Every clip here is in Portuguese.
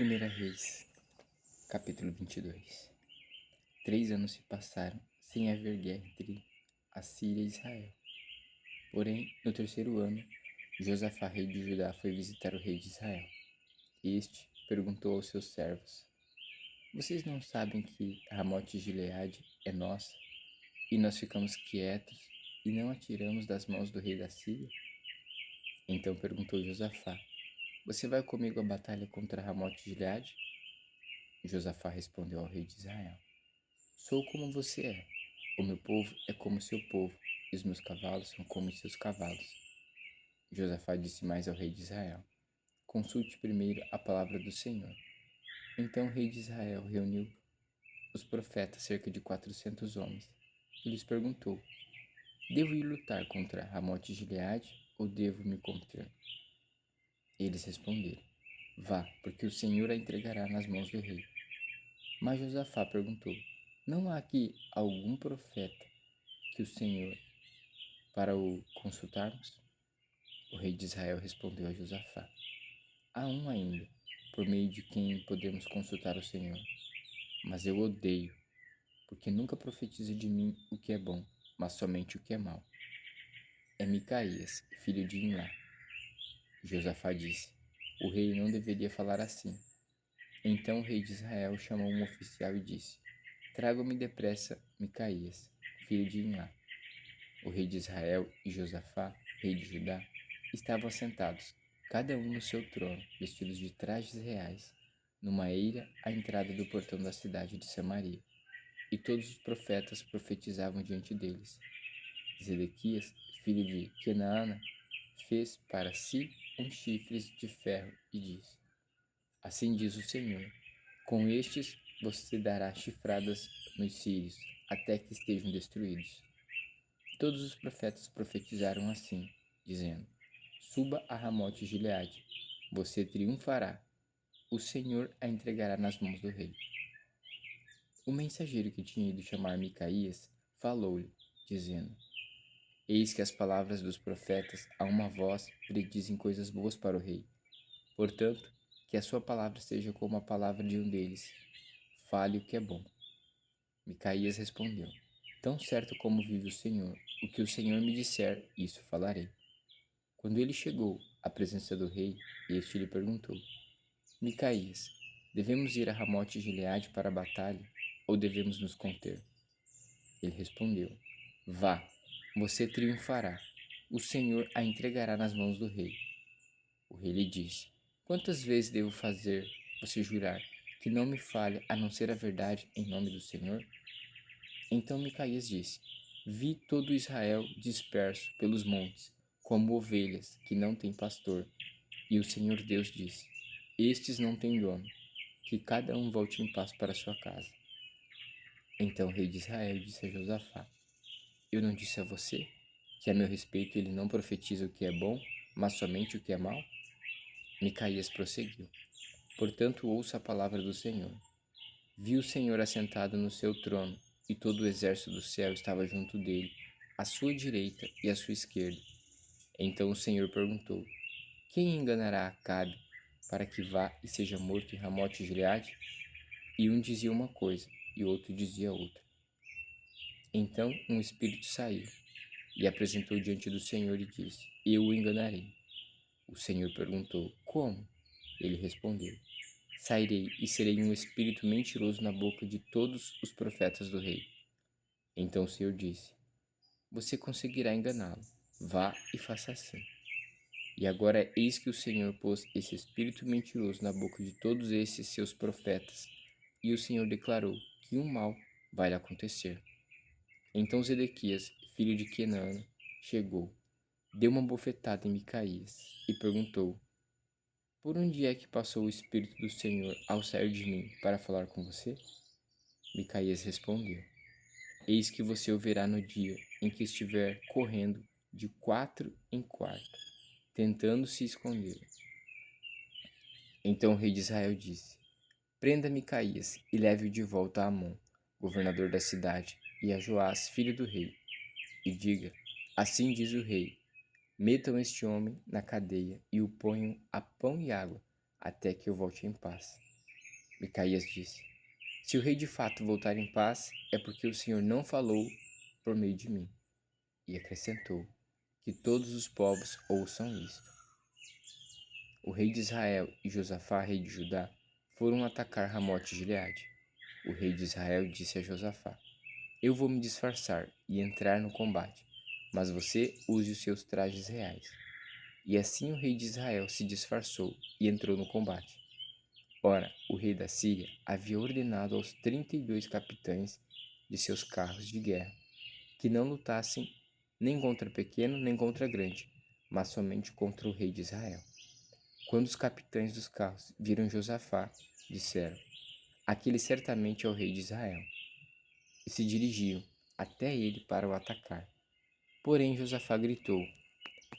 1 Reis, capítulo 22. 3 anos se passaram sem haver guerra entre a Síria e Israel. Porém, no terceiro ano, Josafá, rei de Judá, foi visitar o rei de Israel. Este perguntou aos seus servos: Vocês não sabem que Ramote de Gileade é nossa, e nós ficamos quietos e não a tiramos das mãos do rei da Síria? Então perguntou Josafá: Você vai comigo à batalha contra Ramote de Gileade? Josafá respondeu ao rei de Israel: Sou como você é. O meu povo é como seu povo, e os meus cavalos são como os seus cavalos. Josafá disse mais ao rei de Israel: Consulte primeiro a palavra do Senhor. Então o rei de Israel reuniu os profetas, cerca de 400 homens, e lhes perguntou: Devo ir lutar contra Ramote de Gileade ou devo me conter? Eles responderam: Vá, porque o Senhor a entregará nas mãos do rei. Mas Josafá perguntou: Não há aqui algum profeta que o Senhor para o consultarmos? O rei de Israel respondeu a Josafá: Há um ainda, por meio de quem podemos consultar o Senhor. Mas eu odeio, porque nunca profetiza de mim o que é bom, mas somente o que é mau. É Micaías, filho de Imlá. Josafá disse: O rei não deveria falar assim. Então o rei de Israel chamou um oficial e disse: Traga-me depressa Micaías, filho de Imlá. O rei de Israel e Josafá, rei de Judá, estavam assentados, cada um no seu trono, vestidos de trajes reais, numa eira à entrada do portão da cidade de Samaria. E todos os profetas profetizavam diante deles. Zedequias, filho de Kenaana, fez para si chifres de ferro e disse: Assim diz o Senhor: Com estes você dará chifradas nos sírios, até que estejam destruídos. Todos os profetas profetizaram assim, dizendo: Suba a Ramote Gileade, você triunfará. O Senhor a entregará nas mãos do rei. O mensageiro que tinha ido chamar Micaías falou-lhe, dizendo: Eis que as palavras dos profetas a uma voz predizem coisas boas para o rei. Portanto, que a sua palavra seja como a palavra de um deles. Fale o que é bom. Micaías respondeu: Tão certo como vive o Senhor, o que o Senhor me disser, isso falarei. Quando ele chegou à presença do rei, este lhe perguntou: Micaías, devemos ir a Ramote Gileade para a batalha, ou devemos nos conter? Ele respondeu: Vá, você triunfará. O Senhor a entregará nas mãos do rei. O rei lhe disse: Quantas vezes devo fazer você jurar que não me fale a não ser a verdade em nome do Senhor? Então Micaías disse: Vi todo Israel disperso pelos montes, como ovelhas que não têm pastor. E o Senhor Deus disse: Estes não têm dono, que cada um volte em paz para sua casa. Então o rei de Israel disse a Josafá: Eu não disse a você que a meu respeito ele não profetiza o que é bom, mas somente o que é mau? Micaías prosseguiu: Portanto, ouça a palavra do Senhor. Vi o Senhor assentado no seu trono, e todo o exército do céu estava junto dele, à sua direita e à sua esquerda. Então o Senhor perguntou: Quem enganará Acabe para que vá e seja morto em Ramote Gileade? E um dizia uma coisa, e outro dizia outra. Então um espírito saiu, e apresentou diante do Senhor e disse: Eu o enganarei. O Senhor perguntou: Como? Ele respondeu: Sairei e serei um espírito mentiroso na boca de todos os profetas do rei. Então o Senhor disse: Você conseguirá enganá-lo. Vá e faça assim. E agora eis que o Senhor pôs esse espírito mentiroso na boca de todos esses seus profetas, e o Senhor declarou que um mal vai lhe acontecer. Então Zedequias, filho de Kenaana, chegou, deu uma bofetada em Micaías e perguntou: Por onde é que passou o Espírito do Senhor ao sair de mim para falar com você? Micaías respondeu: Eis que você o verá no dia em que estiver correndo de 4 em 4, tentando se esconder. Então o rei de Israel disse: Prenda Micaías e leve-o de volta a Amon, governador da cidade, e a Joás, filho do rei, e diga: Assim diz o rei: Metam este homem na cadeia e o ponham a pão e água, até que eu volte em paz. Micaías disse: Se o rei de fato voltar em paz, é porque o Senhor não falou por meio de mim. E acrescentou: Que todos os povos ouçam isto. O rei de Israel e Josafá, rei de Judá, foram atacar Ramote de Gileade. O rei de Israel disse a Josafá: Eu vou me disfarçar e entrar no combate, mas você use os seus trajes reais. E assim o rei de Israel se disfarçou e entrou no combate. Ora, o rei da Síria havia ordenado aos 32 capitães de seus carros de guerra que não lutassem nem contra pequeno nem contra grande, mas somente contra o rei de Israel. Quando os capitães dos carros viram Josafá, disseram: Aquele certamente é o rei de Israel. E se dirigiam até ele para o atacar. Porém Josafá gritou.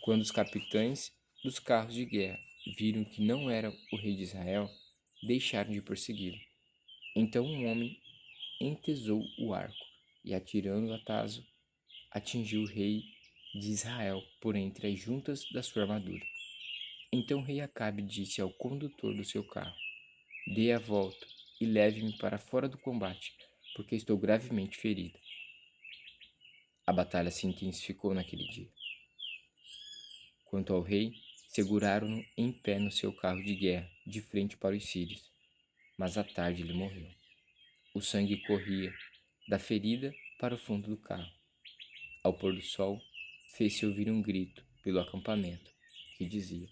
Quando os capitães dos carros de guerra viram que não era o rei de Israel, deixaram de persegui-lo. Então um homem entesou o arco e, atirando a taso, atingiu o rei de Israel por entre as juntas da sua armadura. Então o rei Acabe disse ao condutor do seu carro: Dê a volta e leve-me para fora do combate, porque estou gravemente ferido. A batalha se intensificou naquele dia. Quanto ao rei, seguraram-no em pé no seu carro de guerra, de frente para os sírios. Mas à tarde ele morreu. O sangue corria da ferida para o fundo do carro. Ao pôr do sol, fez-se ouvir um grito pelo acampamento, que dizia: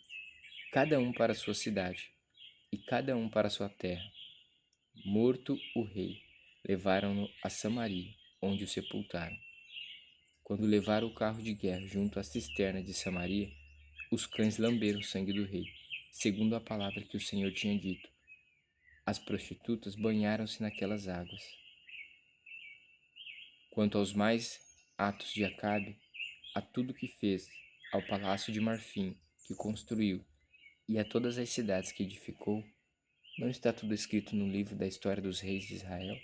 Cada um para sua cidade, e cada um para sua terra. Morto o rei, levaram-no a Samaria, onde o sepultaram. Quando levaram o carro de guerra junto à cisterna de Samaria, os cães lamberam o sangue do rei, segundo a palavra que o Senhor tinha dito. As prostitutas banharam-se naquelas águas. Quanto aos mais atos de Acabe, a tudo que fez, ao palácio de marfim que construiu e a todas as cidades que edificou, não está tudo escrito no livro da história dos reis de Israel?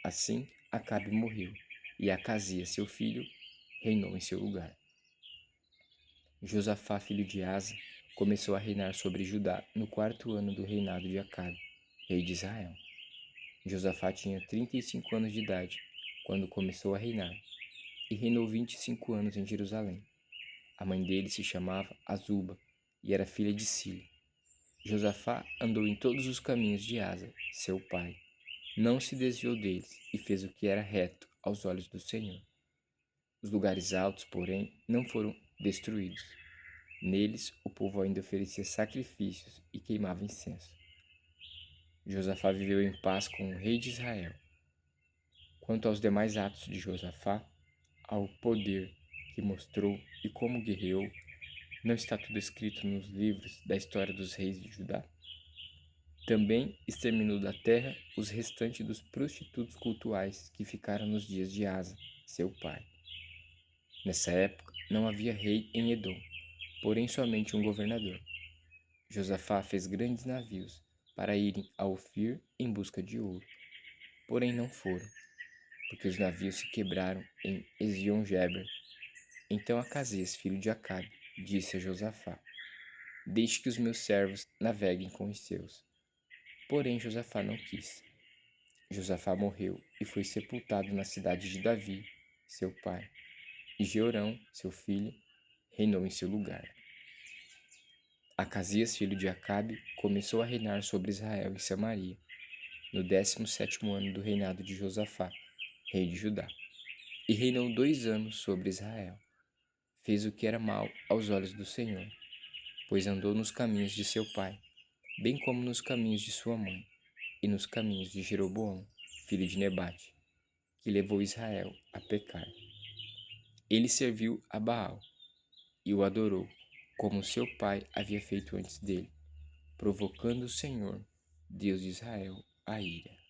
Assim, Acabe morreu, e Acasias, seu filho, reinou em seu lugar. Josafá, filho de Asa, começou a reinar sobre Judá no 4º ano do reinado de Acabe, rei de Israel. Josafá tinha 35 anos de idade quando começou a reinar, e reinou 25 anos em Jerusalém. A mãe dele se chamava Azuba e era filha de Sila. Josafá andou em todos os caminhos de Asa, seu pai. Não se desviou deles e fez o que era reto aos olhos do Senhor. Os lugares altos, porém, não foram destruídos. Neles, o povo ainda oferecia sacrifícios e queimava incenso. Josafá viveu em paz com o rei de Israel. Quanto aos demais atos de Josafá, ao poder que mostrou e como guerreou, não está tudo escrito nos livros da história dos reis de Judá? Também exterminou da terra os restantes dos prostitutos cultuais que ficaram nos dias de Asa, seu pai. Nessa época, não havia rei em Edom, porém somente um governador. Josafá fez grandes navios para irem a Ofir em busca de ouro, porém não foram, porque os navios se quebraram em Ezion-Geber. Então Acasias, filho de Acabe, disse a Josafá: Deixe que os meus servos naveguem com os seus. Porém Josafá não quis. Josafá morreu e foi sepultado na cidade de Davi, seu pai, e Jeorão, seu filho, reinou em seu lugar. Acasias, filho de Acabe, começou a reinar sobre Israel e Samaria, no 17º ano do reinado de Josafá, rei de Judá, e reinou 2 anos sobre Israel. Fez o que era mal aos olhos do Senhor, pois andou nos caminhos de seu pai, bem como nos caminhos de sua mãe, e nos caminhos de Jeroboão, filho de Nebate, que levou Israel a pecar. Ele serviu a Baal e o adorou, como seu pai havia feito antes dele, provocando o Senhor, Deus de Israel, a ira.